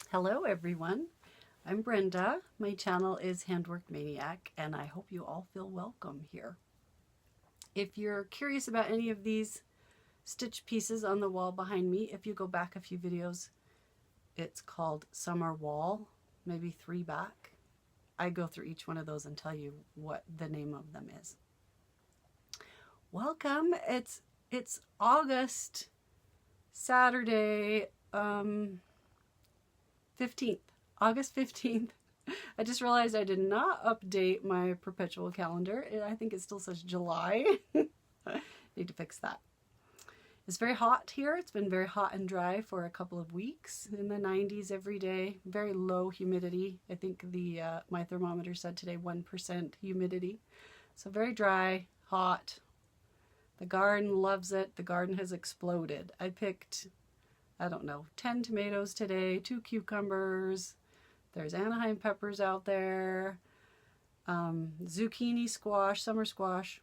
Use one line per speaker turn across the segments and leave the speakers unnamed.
Hello everyone, I'm Brenda. My channel is Handwork Maniac and I hope you all feel welcome here. If you're curious about any of these stitch pieces on the wall behind me, if you go back a few videos, it's called Summer Wall, maybe 3 back. I go through each one of those and tell you what the name of them is. Welcome. It's August, Saturday, 15th, August 15th. I just realized I did not update my perpetual calendar. I think it still says July. Need to fix that. It's very hot here. It's been very hot and dry for a couple of weeks, in the 90s every day. Very low humidity. I think the my thermometer said today 1% humidity. So very dry, hot. The garden loves it. The garden has exploded. I picked, I don't know, 10 tomatoes today, 2 cucumbers. There's Anaheim peppers out there, zucchini squash, summer squash.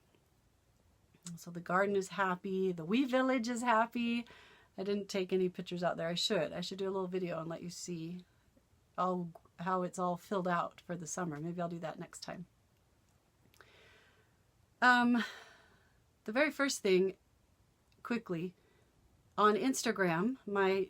So the garden is happy. The wee village is happy. I didn't take any pictures out there. I should do a little video and let you see how it's all filled out for the summer. Maybe I'll do that next time. The very first thing, quickly, on Instagram, my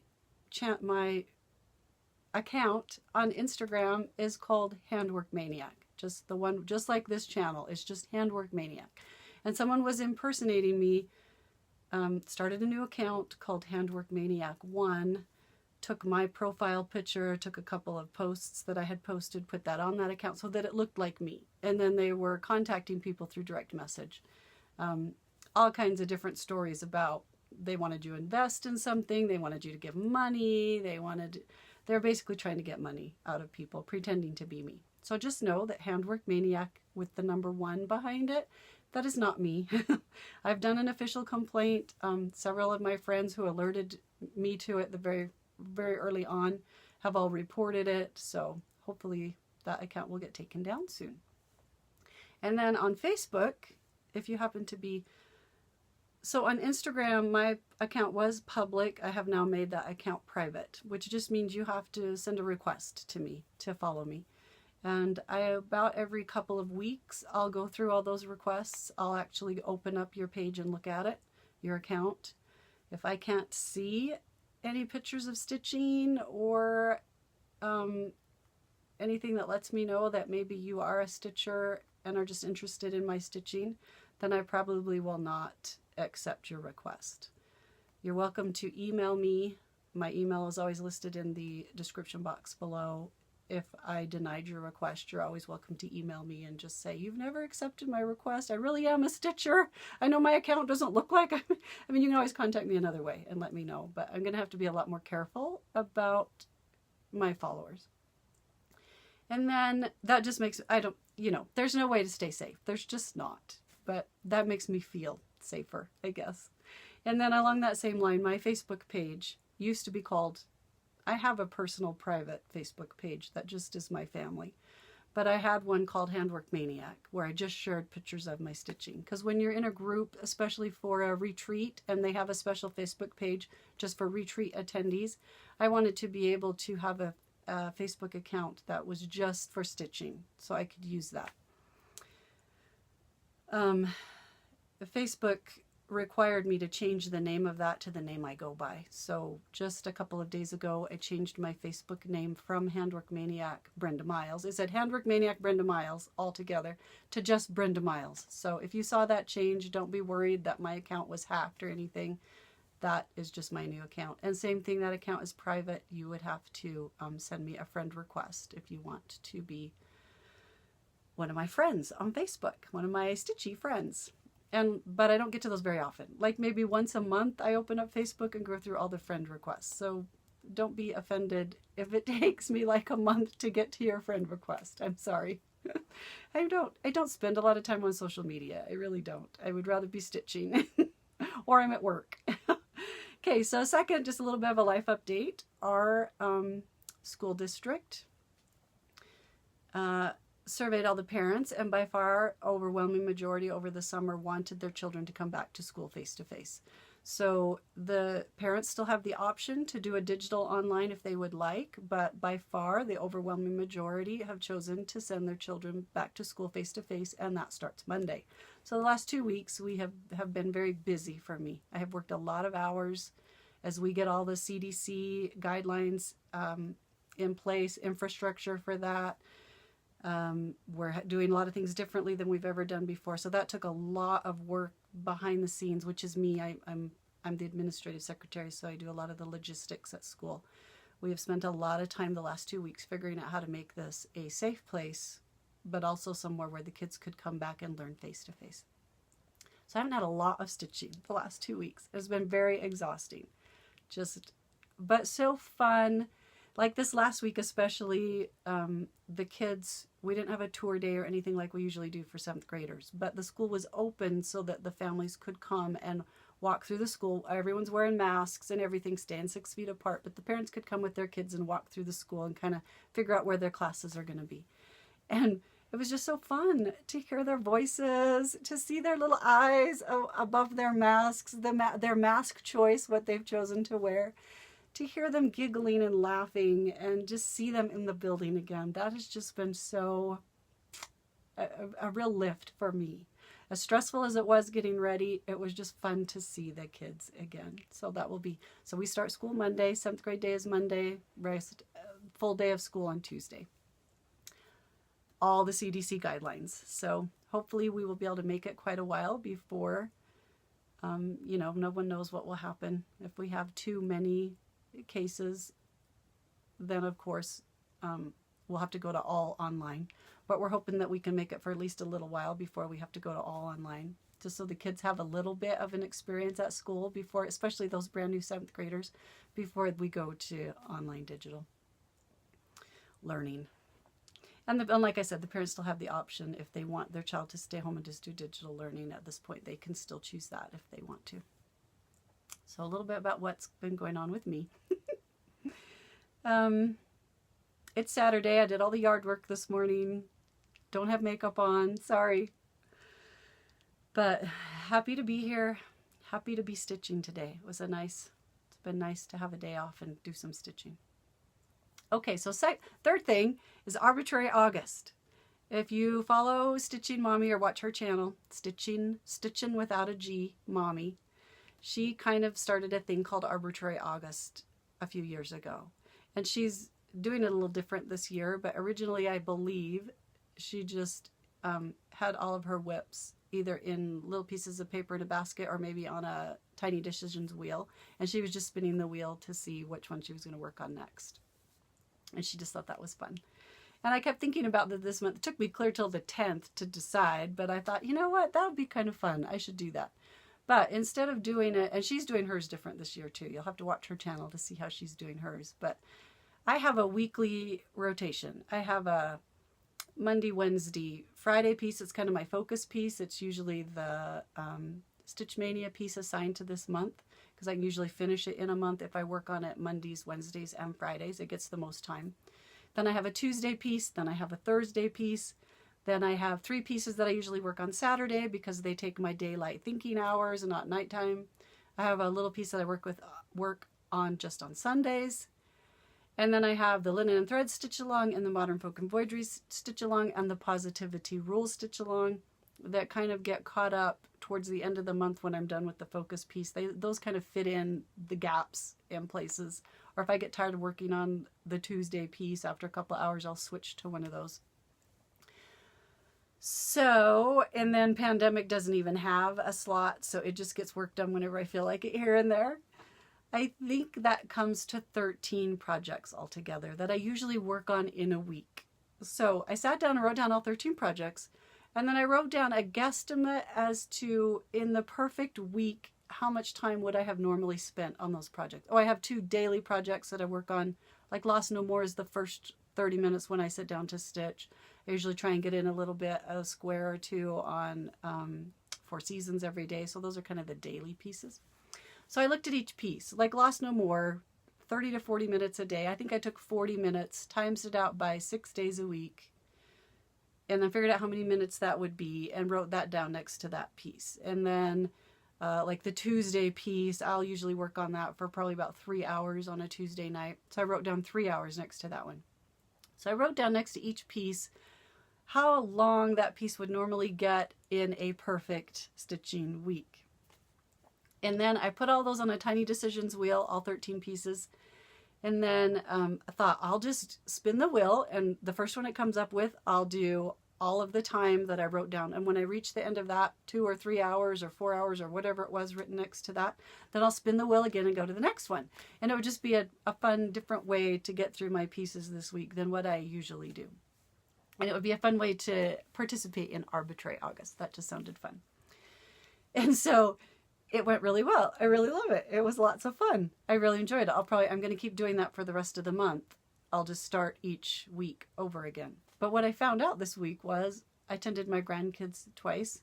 account on Instagram is called Handwork Maniac. Just the one, just like this channel, it's just Handwork Maniac. And someone was impersonating me, started a new account called Handwork Maniac 1, took my profile picture, took a couple of posts that I had posted, put that on that account so that it looked like me. And then they were contacting people through direct message. All kinds of different stories about they wanted you to invest in something, they wanted you to give money, they're basically trying to get money out of people, pretending to be me. So just know that Handwork Maniac with the number 1 behind it, that is not me. I've done an official complaint. Several of my friends who alerted me to it the very, very early on have all reported it. So hopefully that account will get taken down soon. And then on Facebook, if you happen to be, so on Instagram, my account was public. I have now made that account private, which just means you have to send a request to me to follow me. And about every couple of weeks, I'll go through all those requests. I'll actually open up your page and look at it, your account. If I can't see any pictures of stitching or anything that lets me know that maybe you are a stitcher and are just interested in my stitching, then I probably will not accept your request. You're welcome to email me. My email is always listed in the description box below. If I denied your request, you're always welcome to email me and just say, you've never accepted my request. I really am a stitcher. I know my account doesn't look like, I mean, you can always contact me another way and let me know, but I'm going to have to be a lot more careful about my followers. And then that just makes, there's no way to stay safe. There's just not. But that makes me feel safer, I guess. And then along that same line, my Facebook page used to be called, I have a personal private Facebook page that just is my family. But I had one called Handwork Maniac, where I just shared pictures of my stitching. Because when you're in a group, especially for a retreat, and they have a special Facebook page just for retreat attendees, I wanted to be able to have a Facebook account that was just for stitching, so I could use that. Facebook required me to change the name of that to the name I go by. So just a couple of days ago, I changed my Facebook name from Handwork Maniac Brenda Miles. It said Handwork Maniac Brenda Miles altogether to just Brenda Miles. So if you saw that change, don't be worried that my account was hacked or anything. That is just my new account. And same thing, that account is private. You would have to send me a friend request if you want to be one of my friends on Facebook, one of my stitchy friends. But I don't get to those very often. Like maybe once a month I open up Facebook and go through all the friend requests. So don't be offended if it takes me like a month to get to your friend request. I'm sorry. I don't spend a lot of time on social media. I really don't. I would rather be stitching or I'm at work. Okay, so second, just a little bit of a life update. Our school district surveyed all the parents, and by far overwhelming majority over the summer wanted their children to come back to school face-to-face. So the parents still have the option to do a digital online if they would like, but by far the overwhelming majority have chosen to send their children back to school face-to-face, and that starts Monday. So the last 2 weeks we have been very busy for me. I have worked a lot of hours as we get all the CDC guidelines in place, infrastructure for that. We're doing a lot of things differently than we've ever done before. So that took a lot of work behind the scenes, which is me. I'm the administrative secretary, so I do a lot of the logistics at school. We have spent a lot of time the last 2 weeks figuring out how to make this a safe place, but also somewhere where the kids could come back and learn face-to-face. So I haven't had a lot of stitching the last 2 weeks. It's been very exhausting, but so fun. Like this last week especially, the kids, we didn't have a tour day or anything like we usually do for 7th graders, but the school was open so that the families could come and walk through the school. Everyone's wearing masks and everything, staying 6 feet apart, but the parents could come with their kids and walk through the school and kind of figure out where their classes are going to be. And it was just so fun to hear their voices, to see their little eyes above their masks, their mask choice, what they've chosen to wear, to hear them giggling and laughing and just see them in the building again. That has just been so a real lift for me. As stressful as it was getting ready, it was just fun to see the kids again. So we start school Monday. 7th grade day is Monday, rest, full day of school on Tuesday. All the CDC guidelines. So hopefully we will be able to make it quite a while before, no one knows what will happen. If we have too many cases, then of course we'll have to go to all online, but we're hoping that we can make it for at least a little while before we have to go to all online, just so the kids have a little bit of an experience at school before, especially those brand new 7th graders, before we go to online digital learning. And like I said, the parents still have the option, if they want their child to stay home and just do digital learning at this point, they can still choose that if they want to. So a little bit about what's been going on with me. It's Saturday. I did all the yard work this morning. Don't have makeup on. Sorry. But happy to be here. Happy to be stitching today. It's been nice to have a day off and do some stitching. Okay, so third thing is Arbitrary August. If you follow Stitching Mommy or watch her channel, Stitching without a G, Mommy, she kind of started a thing called Arbitrary August a few years ago. And she's doing it a little different this year, but originally I believe she just had all of her whips either in little pieces of paper in a basket or maybe on a tiny decisions wheel. And she was just spinning the wheel to see which one she was going to work on next. And she just thought that was fun. And I kept thinking about that this month. It took me clear till the 10th to decide, but I thought, you know what, that would be kind of fun. I should do that. But instead of doing it, and she's doing hers different this year too. You'll have to watch her channel to see how she's doing hers. But I have a weekly rotation. I have a Monday, Wednesday, Friday piece. It's kind of my focus piece. It's usually the Stitch Mania piece assigned to this month, because I can usually finish it in a month if I work on it Mondays, Wednesdays, and Fridays. It gets the most time. Then I have a Tuesday piece. Then I have a Thursday piece. Then I have 3 pieces that I usually work on Saturday because they take my daylight thinking hours and not nighttime. I have a little piece that I work on just on Sundays. And then I have the Linen and Thread Stitch Along and the Modern Folk Embroidery Stitch Along and the Positivity Rules Stitch Along that kind of get caught up towards the end of the month when I'm done with the focus piece. Those kind of fit in the gaps in places. Or if I get tired of working on the Tuesday piece, after a couple of hours, I'll switch to one of those. So, and then Pandemic doesn't even have a slot, so it just gets work done whenever I feel like it here and there. I think that comes to 13 projects altogether that I usually work on in a week. So I sat down and wrote down all 13 projects, and then I wrote down a guesstimate as to, in the perfect week, how much time would I have normally spent on those projects. Oh, I have 2 daily projects that I work on. Like Lost No More is the first 30 minutes when I sit down to stitch. I usually try and get in a little bit, a square or 2 on 4 Seasons every day. So those are kind of the daily pieces. So I looked at each piece. Like Lost No More, 30 to 40 minutes a day. I think I took 40 minutes, times it out by 6 days a week, and then figured out how many minutes that would be and wrote that down next to that piece. And then Like the Tuesday piece, I'll usually work on that for probably about 3 hours on a Tuesday night. So I wrote down 3 hours next to that one. So I wrote down next to each piece how long that piece would normally get in a perfect stitching week. And then I put all those on a tiny decisions wheel, all 13 pieces. And then I thought I'll just spin the wheel, and the first one it comes up with, I'll do all of the time that I wrote down. And when I reach the end of that, 2 or 3 hours or 4 hours or whatever it was written next to that, then I'll spin the wheel again and go to the next one. And it would just be a fun, different way to get through my pieces this week than what I usually do. And it would be a fun way to participate in Arbitrary August. That just sounded fun. And so it went really well. I really love it. It was lots of fun. I really enjoyed it. I'm going to keep doing that for the rest of the month. I'll just start each week over again. But what I found out this week was I tended my grandkids twice.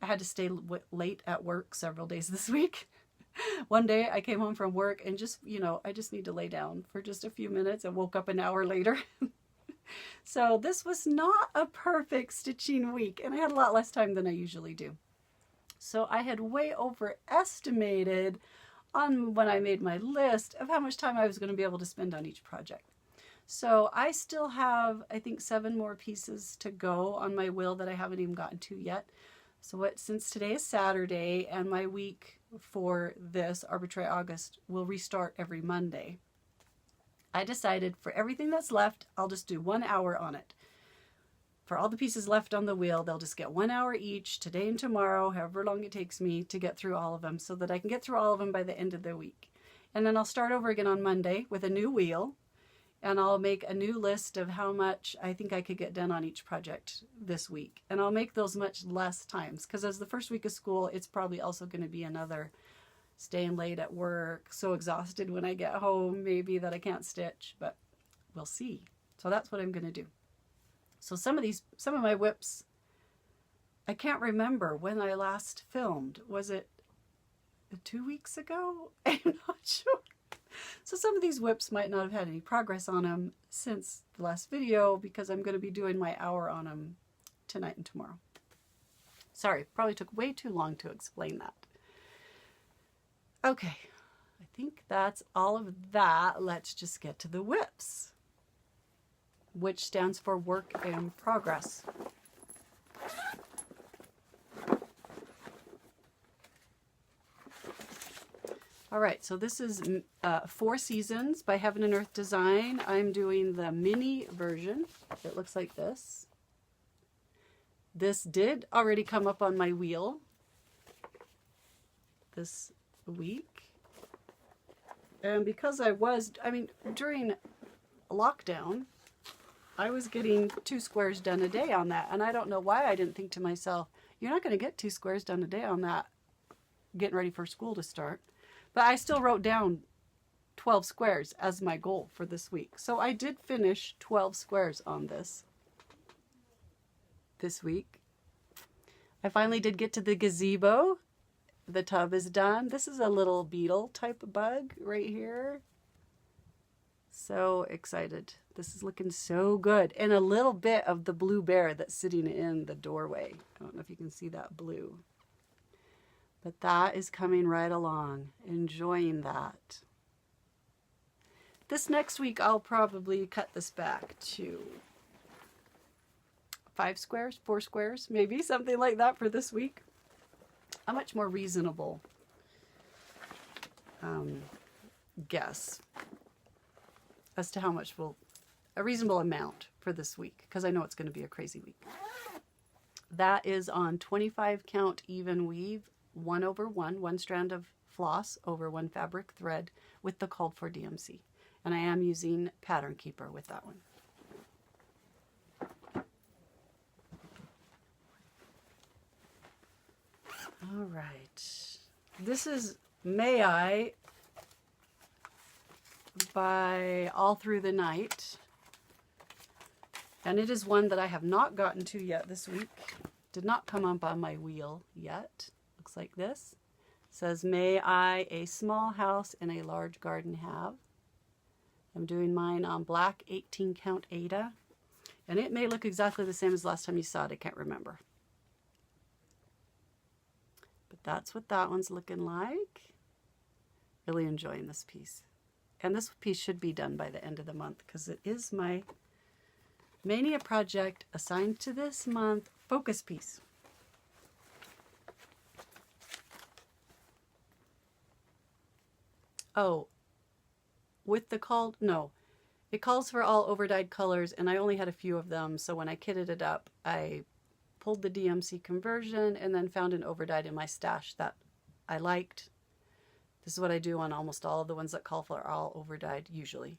I had to stay late at work several days this week. One day I came home from work and just, I just need to lay down for just a few minutes and woke up an hour later. So this was not a perfect stitching week, and I had a lot less time than I usually do. So I had way overestimated on when I made my list of how much time I was going to be able to spend on each project. So I still have, I think, 7 more pieces to go on my wheel that I haven't even gotten to yet. So since today is Saturday and my week for this Arbitrary August will restart every Monday, I decided for everything that's left, I'll just do 1 hour on it. For all the pieces left on the wheel, they'll just get 1 hour each, today and tomorrow, however long it takes me to get through all of them, so that I can get through all of them by the end of the week. And then I'll start over again on Monday with a new wheel, and I'll make a new list of how much I think I could get done on each project this week. And I'll make those much less times, because as the first week of school, it's probably also going to be another staying late at work, so exhausted when I get home, maybe, that I can't stitch, but we'll see. So that's what I'm going to do. So some of my whips, I can't remember when I last filmed. Was it 2 weeks ago? I'm not sure. So some of these whips might not have had any progress on them since the last video, because I'm going to be doing my hour on them tonight and tomorrow. Sorry, probably took way too long to explain that. Okay, I think that's all of that. Let's just get to the whips, which stands for work in progress. All right, so this is 4 Seasons by Heaven and Earth Design. I'm doing the mini version. It looks like this. This did already come up on my wheel this week. And because during lockdown, I was getting 2 squares done a day on that. And I don't know why I didn't think to myself, you're not going to get 2 squares done a day on that, getting ready for school to start. But I still wrote down 12 squares as my goal for this week. So I did finish 12 squares on this week. I finally did get to the gazebo. The tub is done. This is a little beetle type of bug right here. So excited. This is looking so good. And a little bit of the blue bear that's sitting in the doorway. I don't know if you can see that blue. But that is coming right along. Enjoying that. This next week, I'll probably cut this back to 5 squares, 4 squares, maybe something like that for this week. A much more reasonable guess as to how much a reasonable amount for this week, because I know it's going to be a crazy week. That is on 25 count even weave, 1/1, 1 strand of floss over 1 fabric thread with the called for DMC. And I am using Pattern Keeper with that one. All right. This is May I by All Through the Night. And it is one that I have not gotten to yet this week. Did not come up on my wheel yet. Looks like this. It says, may I a small house and a large garden have. I'm doing mine on black 18 count Aida. And it may look exactly the same as last time you saw it. I can't remember. But But that's what that one's looking like. Really enjoying this piece. And this piece should be done by the end of the month because it is my Mania project assigned to this month focus piece. Oh, with the call, no, it calls for all overdyed colors and I only had a few of them. So when I kitted it up, I pulled the DMC conversion and then found an overdyed in my stash that I liked. This is what I do on almost all of the ones that call for all overdyed usually.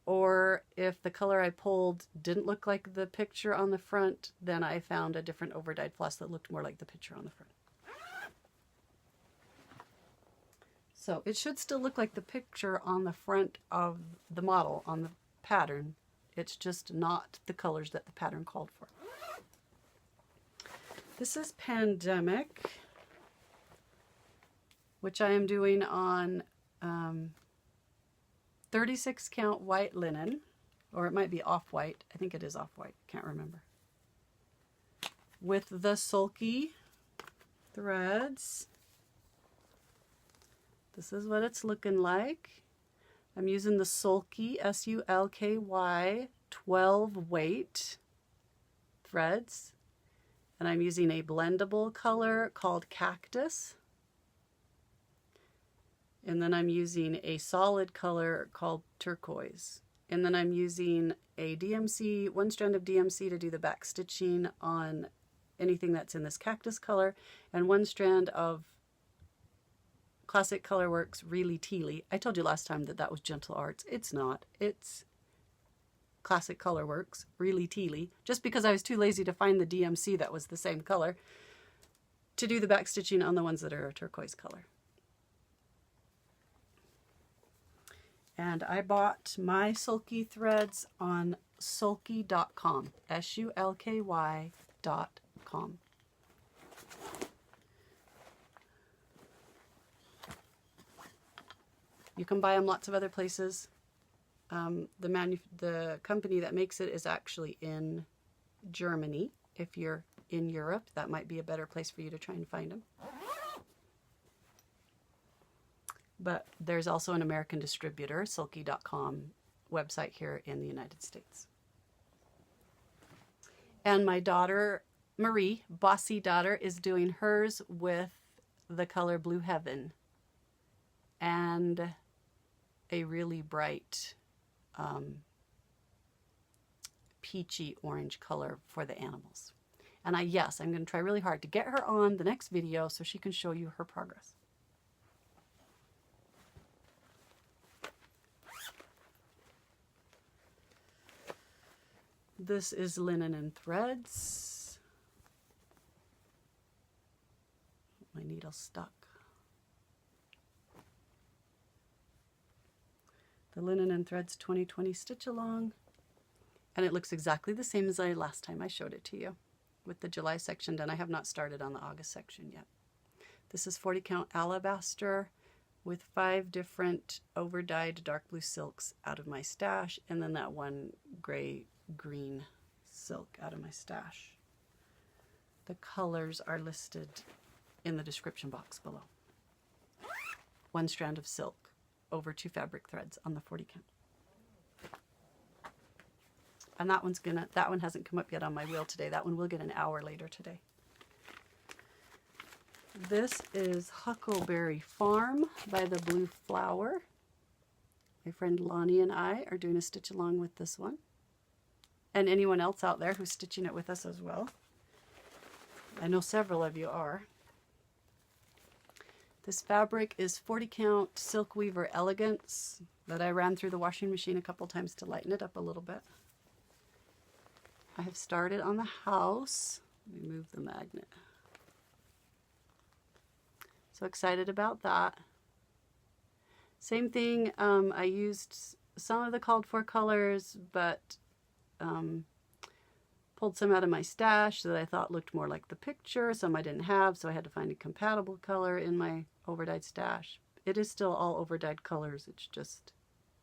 Or if the color I pulled didn't look like the picture on the front, then I found a different overdyed floss that looked more like the picture on the front. So it should still look like the picture on the front of the model on the pattern. It's just not the colors that the pattern called for. This is Pandemic, which I am doing on 36 count white linen, or it might be off-white. I think it is off-white. Can't remember. With the Sulky threads. This is what it's looking like. I'm using the Sulky, S-U-L-K-Y, 12 weight threads. And I'm using a blendable color called Cactus. And then I'm using a solid color called Turquoise. And then I'm using a DMC, one strand of DMC to do the back stitching on anything that's in this Cactus color, and one strand of Classic Coloworks Really Teally. I told you last time that that was Gentle Arts. It's not. It's Classic Coloworks Really Teally. Just because I was too lazy to find the DMC that was the same color to do the back stitching on the ones that are a turquoise color. And I bought my Sulky threads on sulky.com, SULKY.com. You can buy them lots of other places. The company that makes it is actually in Germany. If you're in Europe, that might be a better place for you to try and find them. But there's also an American distributor, sulky.com website here in the United States. And my daughter, Marie, bossy daughter, is doing hers with the color Blue Heaven and a really bright peachy orange color for the animals. And I'm going to try really hard to get her on the next video so she can show you her progress. This is Linen and Threads. My needle stuck. The Linen and Threads 2020 Stitch Along. And it looks exactly the same as last time I showed it to you with the July section done. I have not started on the August section yet. This is 40 count Alabaster with 5 different overdyed dark blue silks out of my stash, and then that one gray-green silk out of my stash. The colors are listed in the description box below. 1 strand of silk over 2 fabric threads on the 40 count. And that one hasn't come up yet on my wheel today. That one will get an hour later today. This is Huckleberry Farm by the Blue Flower. My friend Lonnie and I are doing a stitch along with this one. And anyone else out there who's stitching it with us as well. I know several of you are. This fabric is 40 count Silkweaver Elegance that I ran through the washing machine a couple times to lighten it up a little bit. I have started on the house. Let me move the magnet. So excited about that. Same thing, I used some of the called for colors, but pulled some out of my stash that I thought looked more like the picture. Some I didn't have, so I had to find a compatible color in my overdyed stash. It is still all overdyed colors. It's just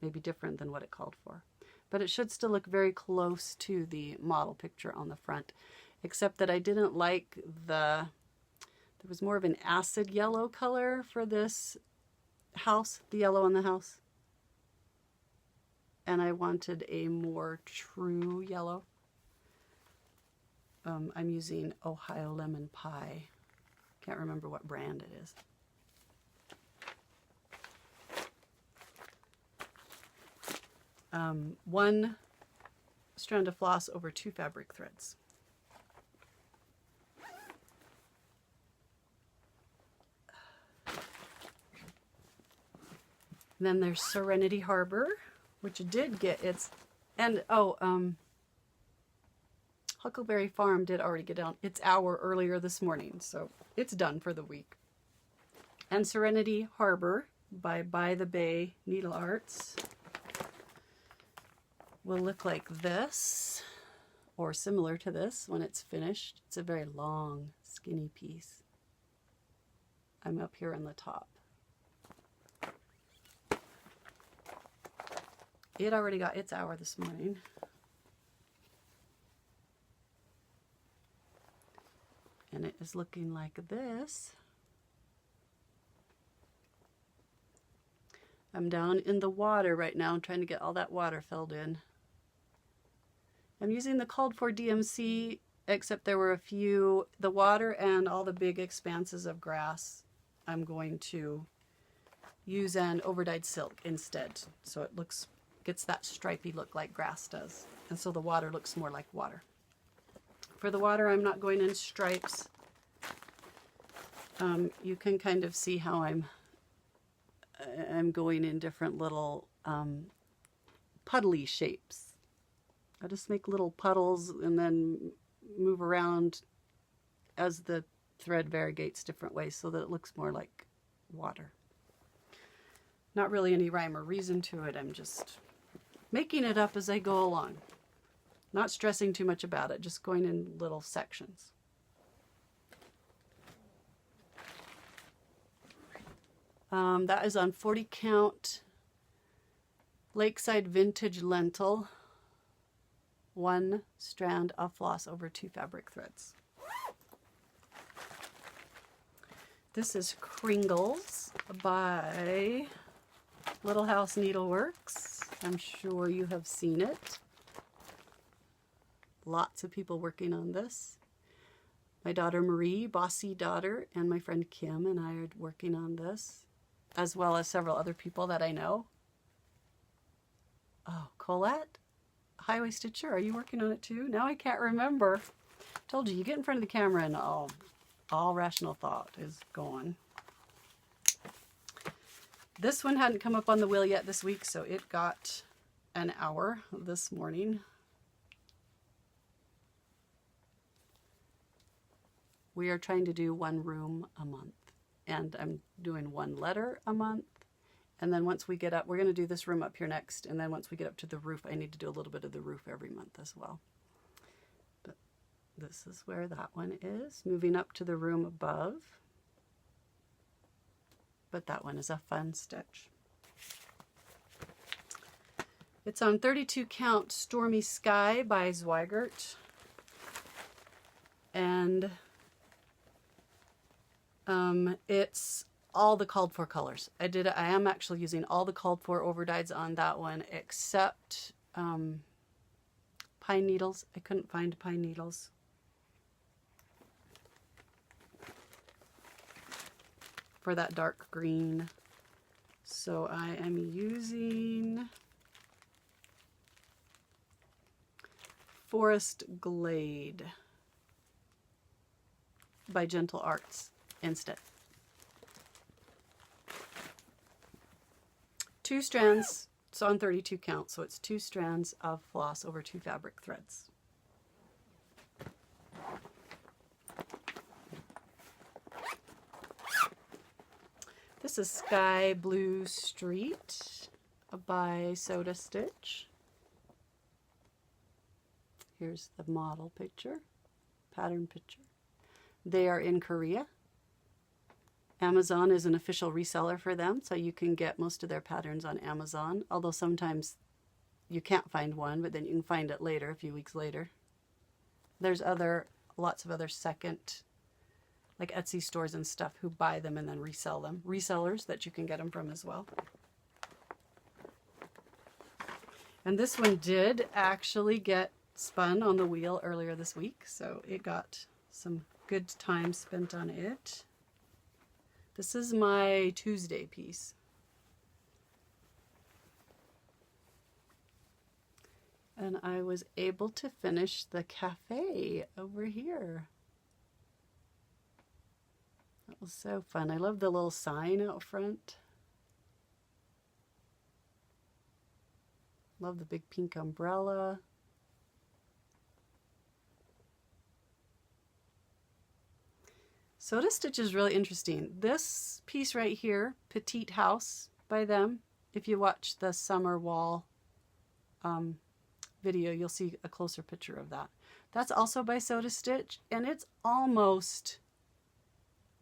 maybe different than what it called for. But it should still look very close to the model picture on the front, except that I didn't like the There was more of an acid yellow color for this house, the yellow on the house. And I wanted a more true yellow. I'm using Ohio Lemon Pie. Can't remember what brand it is. One strand of floss over 2 fabric threads. And then there's Serenity Harbor, which did get its, and Huckleberry Farm did already get down its hour earlier this morning, so it's done for the week. And Serenity Harbor by the Bay Needle Arts will look like this, or similar to this when it's finished. It's a very long, skinny piece. I'm up here on the top. It already got its hour this morning. And it is looking like this. I'm down in the water right now. I'm trying to get all that water filled in. I'm using the called for DMC, except there were a few, the water and all the big expanses of grass. I'm going to use an overdyed silk instead. So it gets that stripy look like grass does. And so the water looks more like water. For the water, I'm not going in stripes. You can kind of see how I'm going in different little puddly shapes. I just make little puddles and then move around as the thread variegates different ways so that it looks more like water. Not really any rhyme or reason to it. I'm just making it up as I go along. Not stressing too much about it, just going in little sections. That is on 40 count Lakeside Vintage Lentil. 1 strand of floss over 2 fabric threads. This is Kringles by Little House Needleworks. I'm sure you have seen it. Lots of people working on this. My daughter Marie, bossy daughter, and my friend Kim and I are working on this, as well as several other people that I know. Oh, Colette? Highway Stitcher, are you working on it too? Now I can't remember. Told you, you get in front of the camera and all rational thought is gone. This one hadn't come up on the wheel yet this week, so it got an hour this morning. We are trying to do 1 room a month, and I'm doing 1 letter a month. And then once we get up, we're going to do this room up here next. And then once we get up to the roof, I need to do a little bit of the roof every month as well. But this is where that one is. Moving up to the room above. But that one is a fun stitch. It's on 32 count Stormy Sky by Zweigert. And it's all the called for colors. I am actually using all the called for overdyes on that one, except pine needles. I couldn't find pine needles. For that dark green. So I am using Forest Glade by Gentle Arts instead. 2 strands, it's on 32 count, so it's 2 strands of floss over 2 fabric threads. This is Sky Blue Street by Soda Stitch. Here's the model picture, pattern picture. They are in Korea. Amazon is an official reseller for them, so you can get most of their patterns on Amazon, although sometimes you can't find one, but then you can find it later, a few weeks later. There's lots of other second, like Etsy stores and stuff who buy them and then resell them. Resellers that you can get them from as well. And this one did actually get spun on the wheel earlier this week, so it got some good time spent on it. This is my Tuesday piece. And I was able to finish the cafe over here. That was so fun. I love the little sign out front. Love the big pink umbrella. Soda Stitch is really interesting. This piece right here, Petite House by them, if you watch the summer wall video, you'll see a closer picture of that. That's also by Soda Stitch, and it's almost,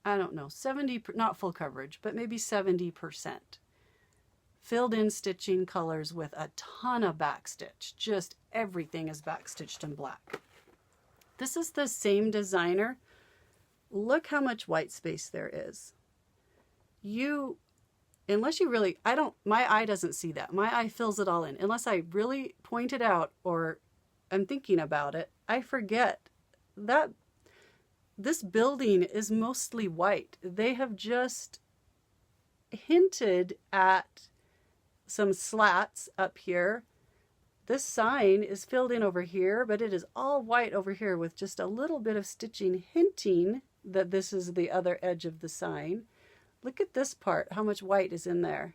I don't know, 70, not full coverage, but maybe 70%. Filled in stitching colors with a ton of backstitch. Just everything is backstitched in black. This is the same designer. Look how much white space there is. Unless you really, my eye doesn't see that. My eye fills it all in. Unless I really point it out or I'm thinking about it, I forget that this building is mostly white. They have just hinted at some slats up here. This sign is filled in over here, but it is all white over here with just a little bit of stitching hinting that this is the other edge of the sign. Look at this part, how much white is in there.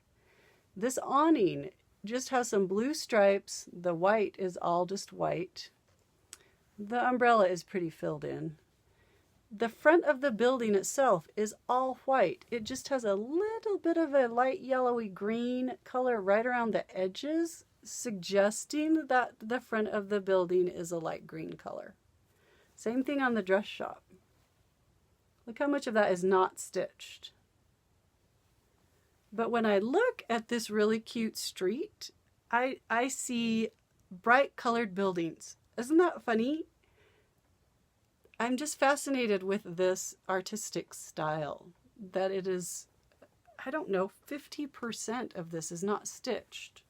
This awning just has some blue stripes. The white is all just white. The umbrella is pretty filled in. The front of the building itself is all white. It just has a little bit of a light yellowy green color right around the edges, suggesting that the front of the building is a light green color. Same thing on the dress shop. Look how much of that is not stitched. But when I look at this really cute street, I see bright colored buildings. Isn't that funny? I'm just fascinated with this artistic style, that it is, I don't know, 50% of this is not stitched,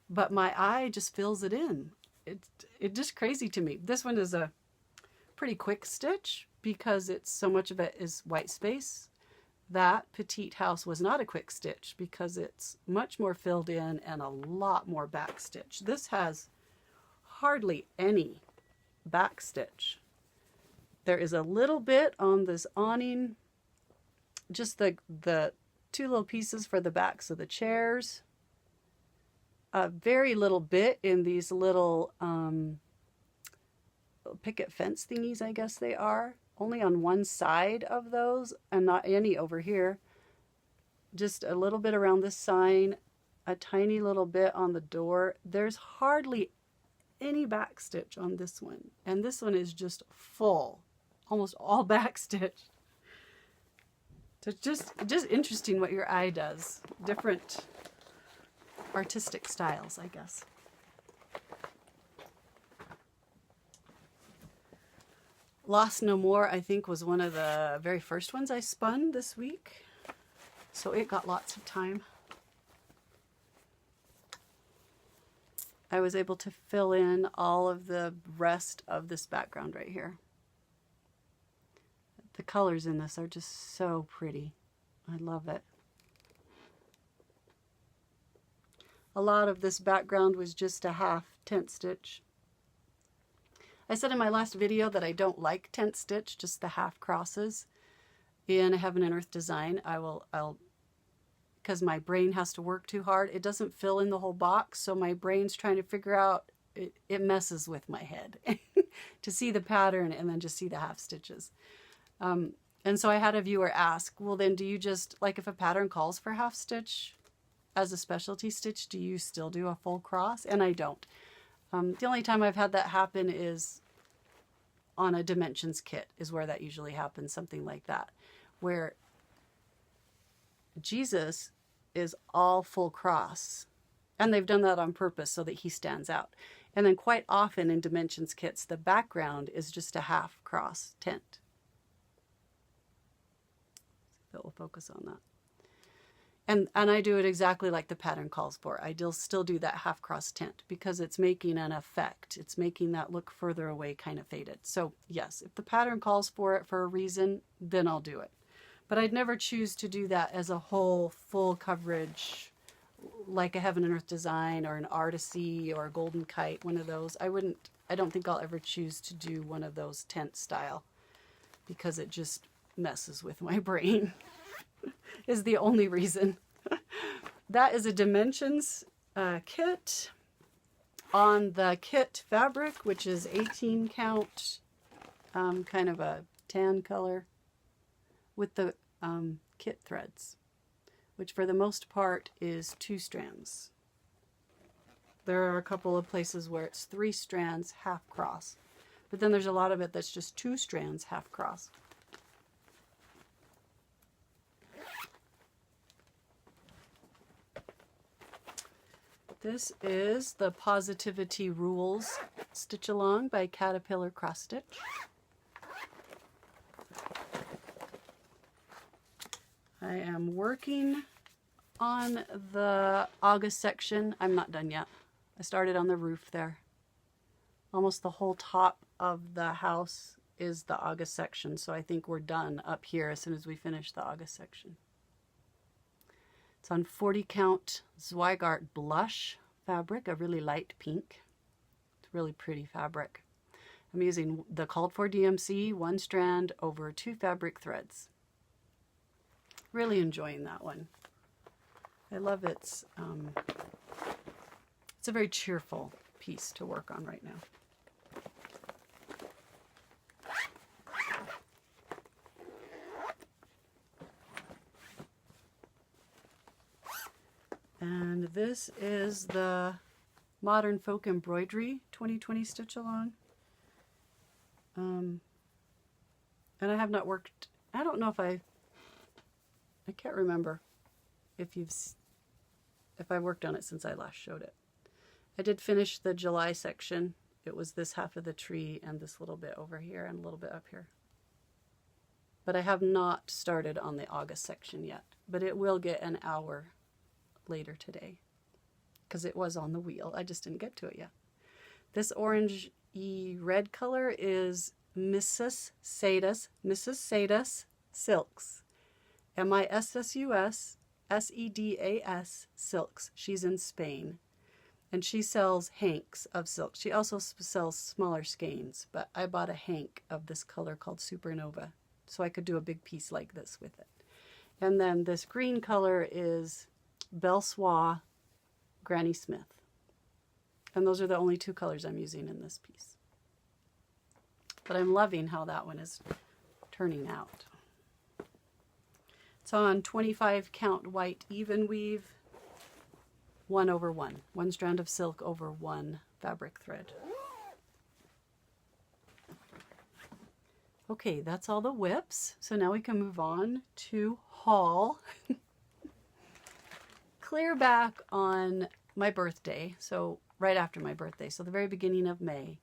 but my eye just fills it in. It's just crazy to me. This one is a pretty quick stitch because it's so much of it is white space. That Petite House was not a quick stitch because it's much more filled in and a lot more back stitch. This has hardly any back stitch. There is a little bit on this awning, just the two little pieces for the backs of the chairs. A very little bit in these little picket fence thingies, I guess they are. Only on one side of those and not any over here. Just a little bit around this sign, a tiny little bit on the door. There's hardly any back stitch on this one. And this one is just full, almost all back stitch. So it's just interesting what your eye does. Different artistic styles, I guess. Lost No More, I think, was one of the very first ones I spun this week. So it got lots of time. I was able to fill in all of the rest of this background right here. The colors in this are just so pretty. I love it. A lot of this background was just a half tent stitch. I said in my last video that I don't like tent stitch, just the half crosses. In a Heaven and Earth design, I'll because my brain has to work too hard. It doesn't fill in the whole box, so my brain's trying to figure out, it messes with my head to see the pattern and then just see the half stitches. And so I had a viewer ask, well then do you just, like if a pattern calls for half stitch as a specialty stitch, do you still do a full cross? And I don't. The only time I've had that happen is on a dimensions kit is where that usually happens, something like that, where Jesus is all full cross. And they've done that on purpose so that he stands out. And then quite often in dimensions kits, the background is just a half cross tent. it will focus on that. And I do it exactly like the pattern calls for. I still do that half cross tint because it's making an effect. It's making that look further away kind of faded. So yes, if the pattern calls for it for a reason, then I'll do it. But I'd never choose to do that as a whole full coverage like a Heaven and Earth design or an Artisy or a Golden Kite, one of those. I don't think I'll ever choose to do one of those tent style because it just messes with my brain. Is the only reason. That is a dimensions kit on the kit fabric, which is 18 count, kind of a tan color with the kit threads, which for the most part is 2 strands. There are a couple of places where it's 3 strands half cross, but then there's a lot of it that's just 2 strands half cross. This is the Positivity Rules Stitch Along by Caterpillar Cross Stitch. I am working on the August section. I'm not done yet. I started on the roof there. Almost the whole top of the house is the August section, so I think we're done up here as soon as we finish the August section. It's on 40 count Zweigart blush fabric, a really light pink. It's really pretty fabric. I'm using the called for DMC 1 strand over 2 fabric threads. Really enjoying that one. I love it's a very cheerful piece to work on right now. And this is the Modern Folk Embroidery 2020 Stitch Along. And I have not worked, I don't know if I can't remember if I worked on it since I last showed it. I did finish the July section. It was this half of the tree and this little bit over here and a little bit up here. But I have not started on the August section yet, but it will get an hour later today because it was on the wheel. I just didn't get to it yet. This orange-y red color is Mrs. Sedas Silks. MISSUS SEDAS Silks. She's in Spain. And she sells hanks of silk. She also sells smaller skeins, but I bought a hank of this color called Supernova, so I could do a big piece like this with it. And then this green color is Belsois Granny Smith. And those are the only 2 colors I'm using in this piece. But I'm loving how that one is turning out. It's on 25 count white even weave, 1 over 1. 1 strand of silk over 1 fabric thread. Okay, that's all the whips. So now we can move on to haul. Clear back on my birthday, so right after my birthday, so the very beginning of May,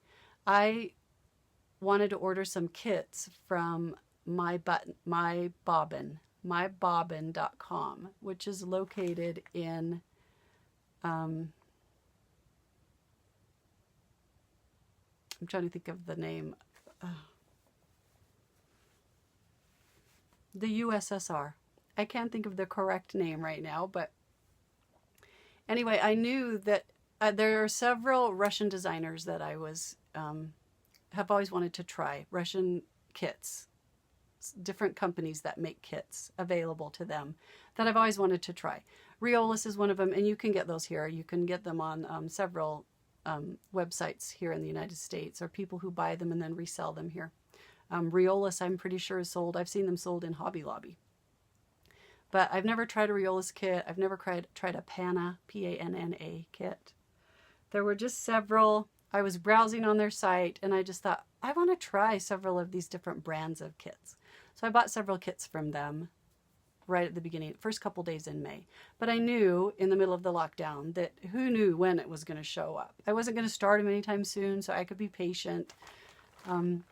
I wanted to order some kits from mybobbin.com, which is located in I'm trying to think of the name. The USSR. I can't think of the correct name right now, but anyway, I knew that there are several Russian designers that I have always wanted to try. Russian kits. Different companies that make kits available to them that I've always wanted to try. Realist is one of them, and you can get those here. You can get them on several websites here in the United States, or people who buy them and then resell them here. Realist, I'm pretty sure, is sold. I've seen them sold in Hobby Lobby. But I've never tried a Realist kit. I've never tried a Panna, P-A-N-N-A kit. There were just several. I was browsing on their site, and I just thought, I want to try several of these different brands of kits. So I bought several kits from them right at the beginning, first couple days in May. But I knew in the middle of the lockdown that who knew when it was going to show up. I wasn't going to start them anytime soon, so I could be patient. And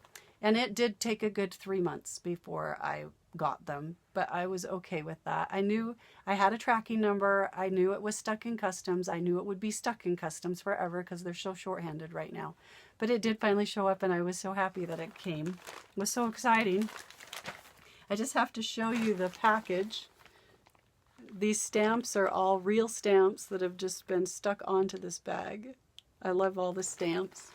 it did take a good 3 months before I got them, but I was okay with that. I knew I had a tracking number. I knew it was stuck in customs. I knew it would be stuck in customs forever because they're so shorthanded right now. But it did finally show up, and I was so happy that it came. It was so exciting. I just have to show you the package. These stamps are all real stamps that have just been stuck onto this bag. I love all the stamps.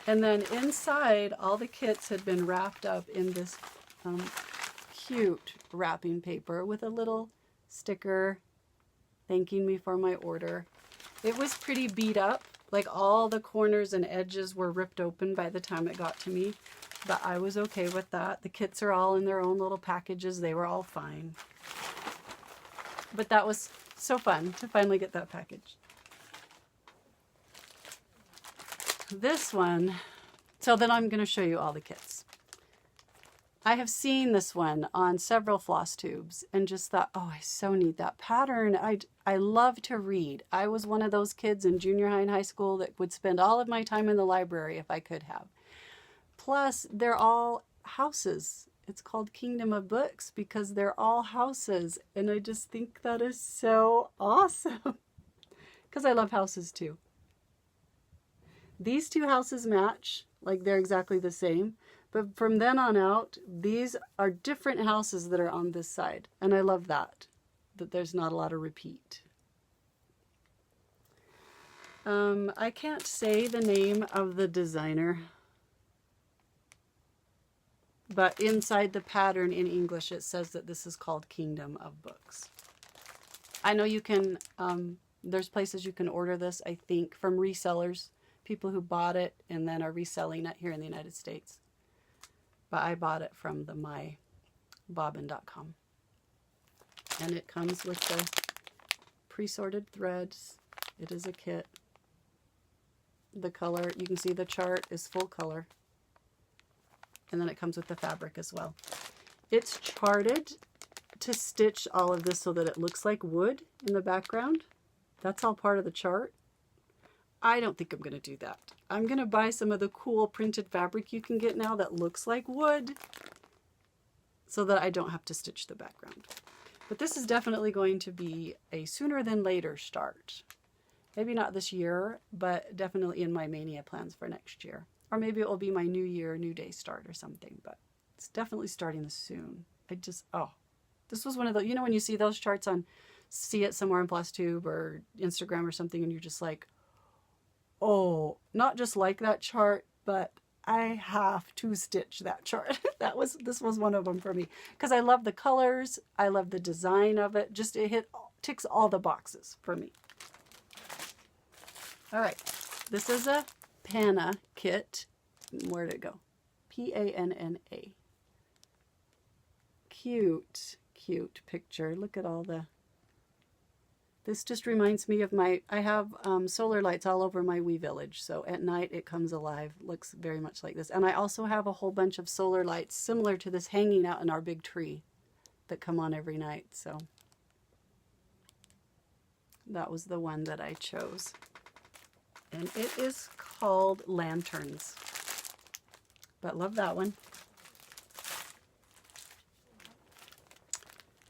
And then inside, all the kits had been wrapped up in this cute wrapping paper with a little sticker thanking me for my order. It was pretty beat up. Like all the corners and edges were ripped open by the time it got to me. But I was okay with that. The kits are all in their own little packages. They were all fine. But that was so fun to finally get that package. This one, so then I'm going to show you all the kits. I have seen this one on several floss tubes and just thought, oh, I so need that pattern. I love to read. I was one of those kids in junior high and high school that would spend all of my time in the library if I could have. Plus, they're all houses. It's called Kingdom of Books because they're all houses. And I just think that is so awesome because I love houses too. These two houses match, like they're exactly the same. But from then on out, these are different houses that are on this side. And I love that there's not a lot of repeat. I can't say the name of the designer. But inside the pattern in English, it says that this is called Kingdom of Books. I know you can, there's places you can order this, I think, from resellers. People who bought it and then are reselling it here in the United States. But I bought it from the mybobbin.com. And it comes with the pre-sorted threads. It is a kit. The color, you can see the chart is full color. And then it comes with the fabric as well. It's charted to stitch all of this so that it looks like wood in the background. That's all part of the chart. I don't think I'm going to do that. I'm going to buy some of the cool printed fabric you can get now that looks like wood so that I don't have to stitch the background. But this is definitely going to be a sooner than later start. Maybe not this year, but definitely in my mania plans for next year. Or maybe it will be my new year, new day start or something, but it's definitely starting soon. This was one of the, you know, when you see those charts see it somewhere on Flosstube or Instagram or something and you're just like, oh, not just like that chart, but I have to stitch that chart. This was one of them for me because I love the colors. I love the design of it. Just ticks all the boxes for me. All right. This is a Panda Kit. Where'd it go? P-A-N-N-A. Cute, cute picture. Look at all the... This just reminds me of I have solar lights all over my wee village. So at night it comes alive. Looks very much like this. And I also have a whole bunch of solar lights similar to this hanging out in our big tree that come on every night. So that was the one that I chose. And it is called Lanterns. But love that one.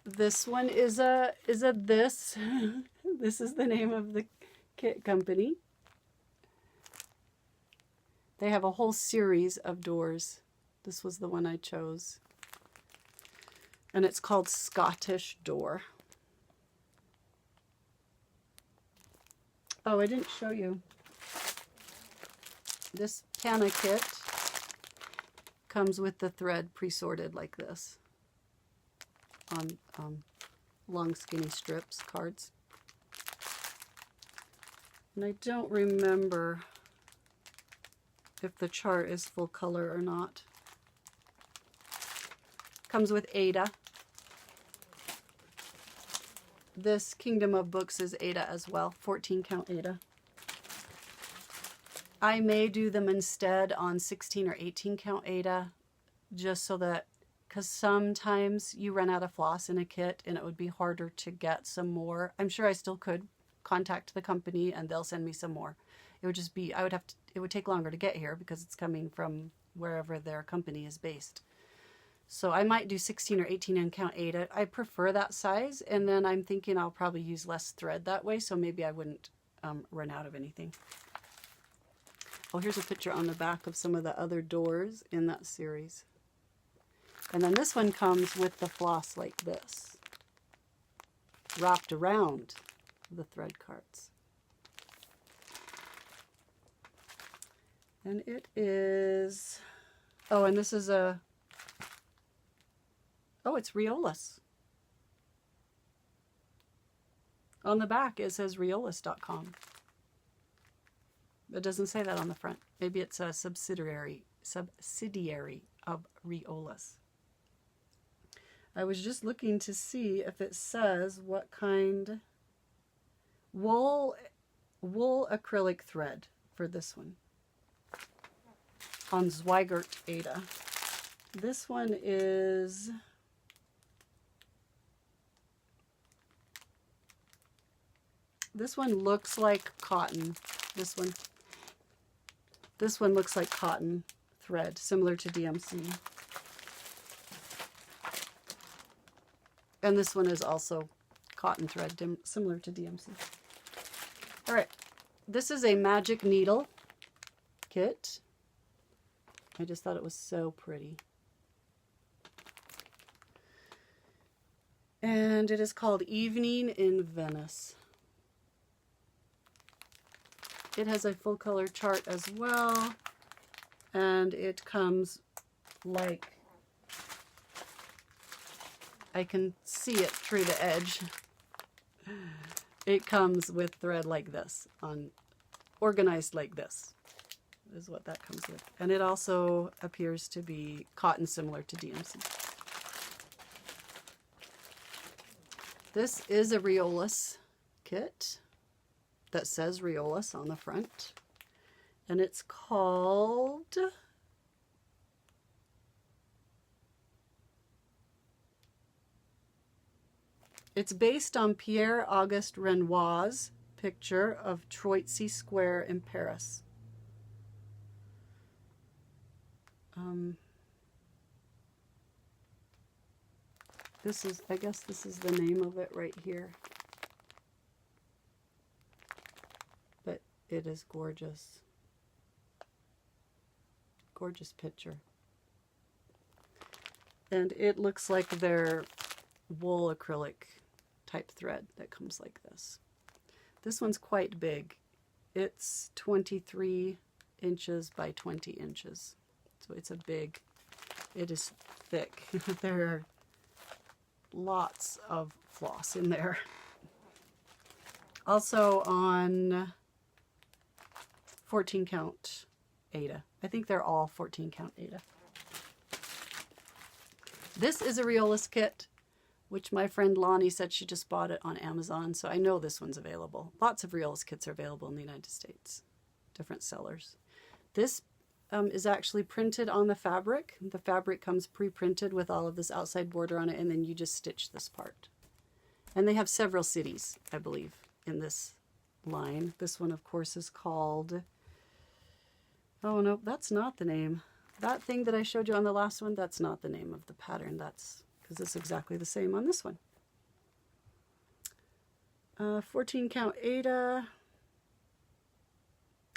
This one is this. This is the name of the kit company. They have a whole series of doors. This was the one I chose. And it's called Scottish Door. Oh, I didn't show you. This Panda Kit comes with the thread pre-sorted like this on long skinny strips, cards. And I don't remember if the chart is full color or not. Comes with Ada. This Kingdom of Books is Ada as well, 14 count Ada. I may do them instead on 16 or 18 count Ada, just so that, because sometimes you run out of floss in a kit and it would be harder to get some more. I'm sure I still could contact the company and they'll send me some more. It would just be, it would take longer to get here because it's coming from wherever their company is based. So I might do 16 or 18 and count 8. I prefer that size, and then I'm thinking I'll probably use less thread that way, so maybe I wouldn't run out of anything. Oh, here's a picture on the back of some of the other doors in that series. And then this one comes with the floss like this, wrapped around the thread cards. And it is, oh, and this is a, oh, it's Realist. On the back it says realist.com. It doesn't say that on the front. Maybe it's a subsidiary of Realist. I was just looking to see if it says what kind. Wool acrylic thread for this one. On Zweigart Ada. This one is looks like cotton. This one looks like cotton thread, similar to DMC. And this one is also cotton thread, similar to DMC. All right, this is a magic needle kit. I just thought it was so pretty. And it is called Evening in Venice. It has a full color chart as well. And it comes like, I can see it through the edge. It comes with thread like this, organized like this, is what that comes with. And it also appears to be cotton similar to DMC. This is a Realist kit that says Realist on the front. And it's called It's based on Pierre-Auguste Renoir's picture of Troitsy Square in Paris. I guess this is the name of it right here. But it is gorgeous. Gorgeous picture. And it looks like their wool acrylic type thread that comes like this. This one's quite big. It's 23 inches by 20 inches. So it's it is thick. There are lots of floss in there. Also on 14 count Aida. I think they're all 14 count Aida. This is a Realist kit, which my friend Lonnie said she just bought it on Amazon, so I know this one's available. Lots of Realist kits are available in the United States, different sellers. This is actually printed on the fabric. The fabric comes pre-printed with all of this outside border on it, and then you just stitch this part. And they have several cities, I believe, in this line. This one, of course, is called, oh no, that's not the name. That thing that I showed you on the last one, that's not the name of the pattern. That's because it's exactly the same on this one. 14 count Aida.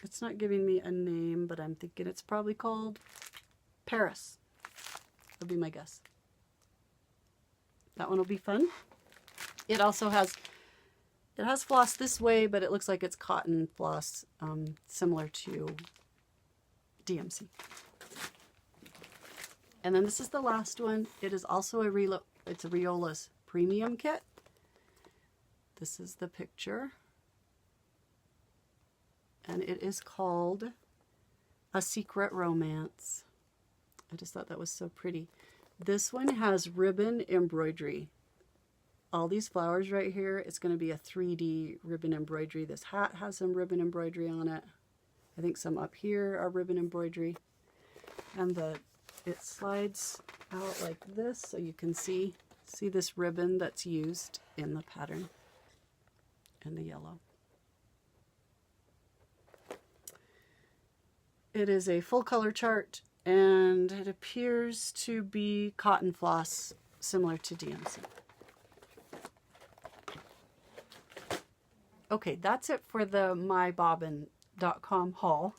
It's not giving me a name, but I'm thinking it's probably called Paris. That'll be my guess. That one will be fun. It also has, it has floss this way, but it looks like it's cotton floss, similar to DMC. And then this is the last one. It is also a Realist premium kit. This is the picture. And it is called A Secret Romance. I just thought that was so pretty. This one has ribbon embroidery. All these flowers right here, it's going to be a 3D ribbon embroidery. This hat has some ribbon embroidery on it. I think some up here are ribbon embroidery. And it slides out like this, so you can see this ribbon that's used in the pattern in the yellow. It is a full color chart, and it appears to be cotton floss similar to DMC. Okay, that's it for the mybobbin.com haul.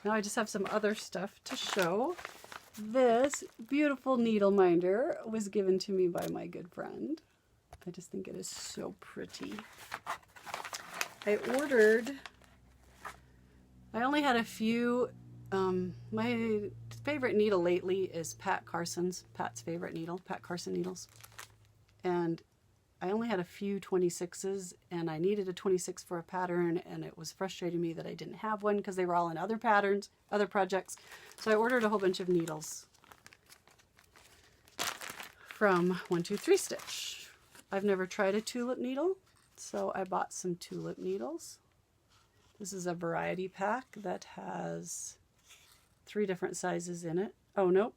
Now I just have some other stuff to show. This beautiful needle minder was given to me by my good friend. I just think it is so pretty. I only had a few. My favorite needle lately is Pat's favorite needle, Pat Carson needles. And I only had a few 26s, and I needed a 26 for a pattern, and it was frustrating me that I didn't have one because they were all in other patterns, other projects. So I ordered a whole bunch of needles from 123 Stitch. I've never tried a tulip needle, so I bought some tulip needles. This is a variety pack that has 3 different sizes in it. Oh, nope,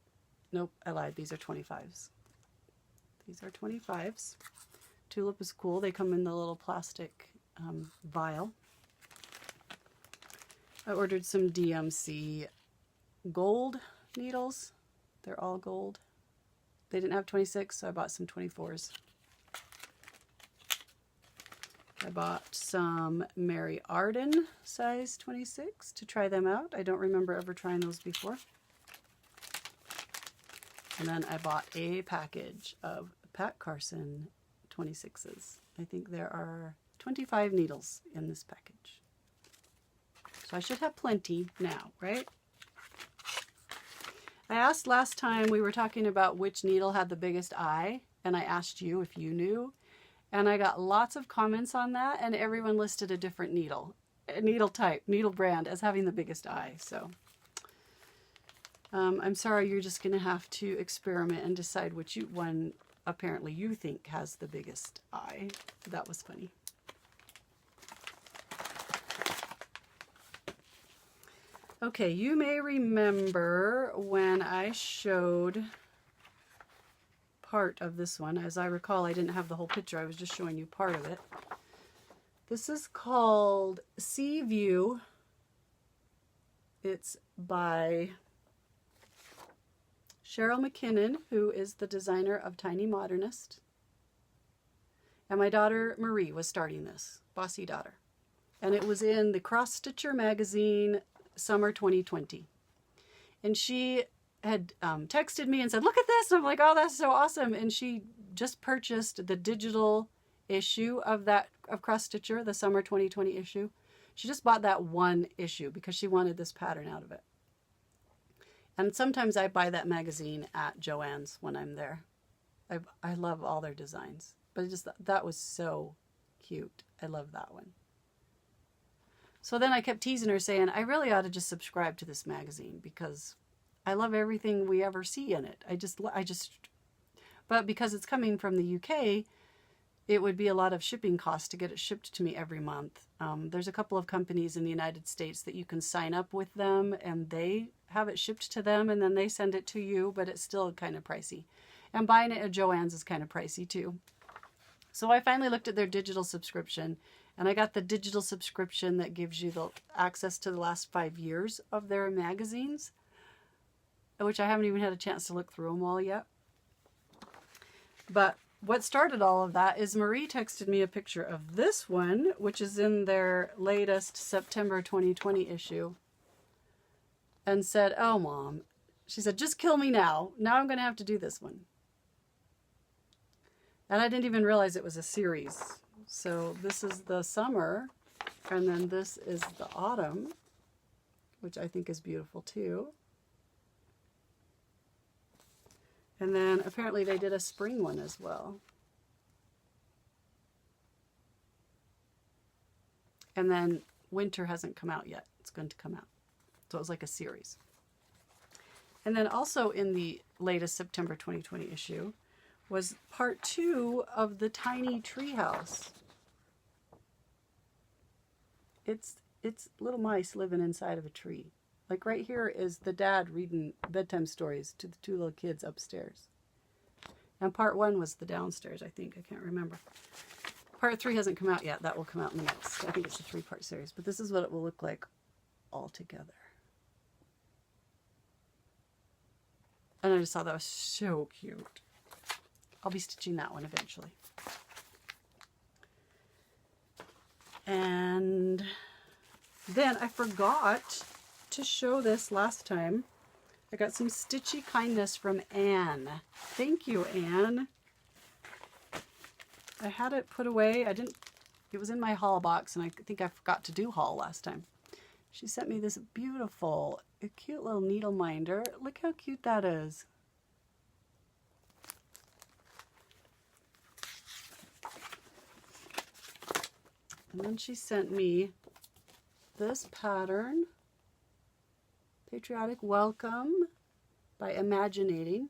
I lied. These are 25s. These are 25s. Tulip is cool. They come in the little plastic vial. I ordered some DMC gold needles. They're all gold. They didn't have 26, so I bought some 24s. I bought some Mary Arden size 26 to try them out. I don't remember ever trying those before. And then I bought a package of Pat Carson 26s. I think there are 25 needles in this package. So I should have plenty now, right? I asked last time we were talking about which needle had the biggest eye, and I asked you if you knew. And I got lots of comments on that, and everyone listed a different needle type, needle brand as having the biggest eye. So I'm sorry, you're just going to have to experiment and decide which one apparently you think has the biggest eye. That was funny. Okay, you may remember when I showed part of this one. As I recall, I didn't have the whole picture. I was just showing you part of it. This is called Sea View. It's by Cheryl McKinnon, who is the designer of Tiny Modernist. And my daughter Marie was starting this, Bossy Daughter. And it was in the Cross Stitcher magazine, summer 2020. And she had texted me and said, look at this. And I'm like, oh, that's so awesome. And she just purchased the digital issue of Cross Stitcher, the summer 2020 issue. She just bought that one issue because she wanted this pattern out of it. And sometimes I buy that magazine at Joann's when I'm there. I love all their designs. But that was so cute. I love that one. So then I kept teasing her saying, I really ought to just subscribe to this magazine because I love everything we ever see in it. But because it's coming from the UK, it would be a lot of shipping costs to get it shipped to me every month. There's a couple of companies in the United States that you can sign up with them and they have it shipped to them and then they send it to you, but it's still kind of pricey. And buying it at Joann's is kind of pricey too. So I finally looked at their digital subscription, and I got the digital subscription that gives you the access to the last 5 years of their magazines, which I haven't even had a chance to look through them all yet. But what started all of that is Marie texted me a picture of this one, which is in their latest September 2020 issue, and said, oh, Mom, she said, just kill me now. Now I'm going to have to do this one. And I didn't even realize it was a series. So this is the summer, and then this is the autumn, which I think is beautiful too. And then apparently they did a spring one as well. And then winter hasn't come out yet. It's going to come out. So it was like a series. And then also in the latest September 2020 issue was part 2 of the tiny treehouse. It's little mice living inside of a tree. Like right here is the dad reading bedtime stories to the 2 little kids upstairs. And part 1 was the downstairs, I think. I can't remember. Part 3 hasn't come out yet. That will come out in the next. I think it's a 3-part series. But this is what it will look like all together. And I just thought that was so cute. I'll be stitching that one eventually. And then I forgot to show this last time. I got some stitchy kindness from Anne. Thank you, Anne. I had it put away. It was in my haul box, and I think I forgot to do haul last time. She sent me this beautiful, cute little needle minder. Look how cute that is. And then she sent me this pattern, Patriotic Welcome by Imaginating.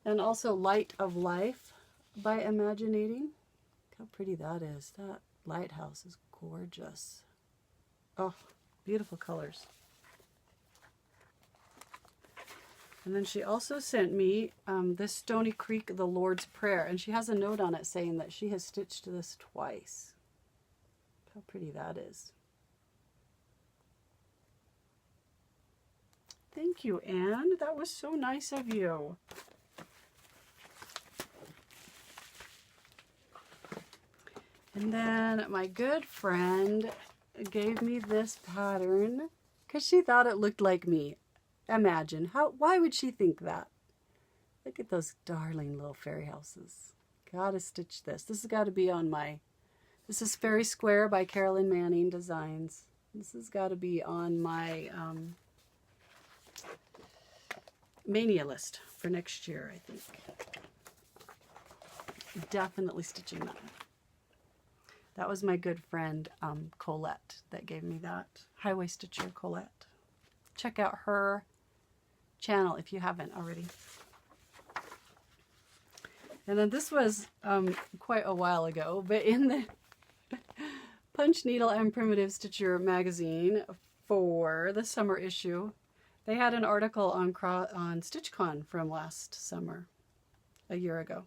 And also Light of Life by Imaginating. Look how pretty that is. That lighthouse is gorgeous. Oh, beautiful colors. And then she also sent me this Stony Creek, the Lord's Prayer. And she has a note on it saying that she has stitched this twice. Look how pretty that is. Thank you, Anne. That was so nice of you. And then my good friend gave me this pattern because she thought it looked like me. Imagine, why would she think that? Look at those darling little fairy houses. Gotta stitch this. This has got to be on my, this is Fairy Square by Carolyn Manning Designs. This has got to be on my mania list for next year, I think. Definitely stitching that. That was my good friend Colette that gave me that. Highway Stitcher Colette. Check out her channel if you haven't already. And then this was quite a while ago, but in the Punch Needle and Primitive Stitcher magazine for the summer issue, they had an article on StitchCon from last summer, a year ago.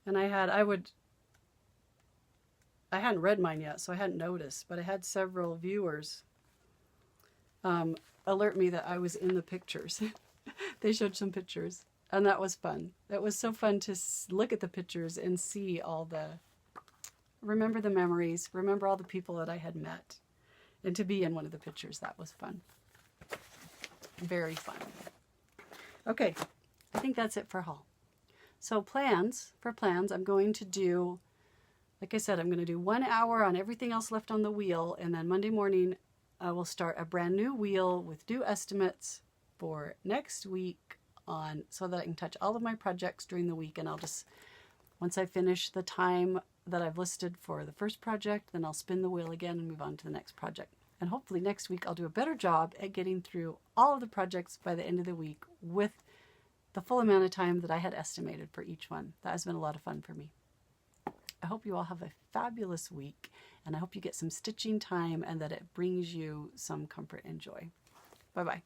And I hadn't read mine yet, so I hadn't noticed, but I had several viewers alert me that I was in the pictures. They showed some pictures, and that was fun. It was so fun to look at the pictures and see remember the memories, remember all the people that I had met, and to be in one of the pictures. That was fun. Very fun. Okay, I think that's it for haul. So plans, I'm going to do, like I said, I'm going to do 1 hour on everything else left on the wheel, and then Monday morning I will start a brand new wheel with new estimates for next week so that I can touch all of my projects during the week, and I'll just, once I finish the time that I've listed for the first project, then I'll spin the wheel again and move on to the next project. And hopefully next week I'll do a better job at getting through all of the projects by the end of the week with the full amount of time that I had estimated for each one. That has been a lot of fun for me. I hope you all have a fabulous week, and I hope you get some stitching time and that it brings you some comfort and joy. Bye-bye.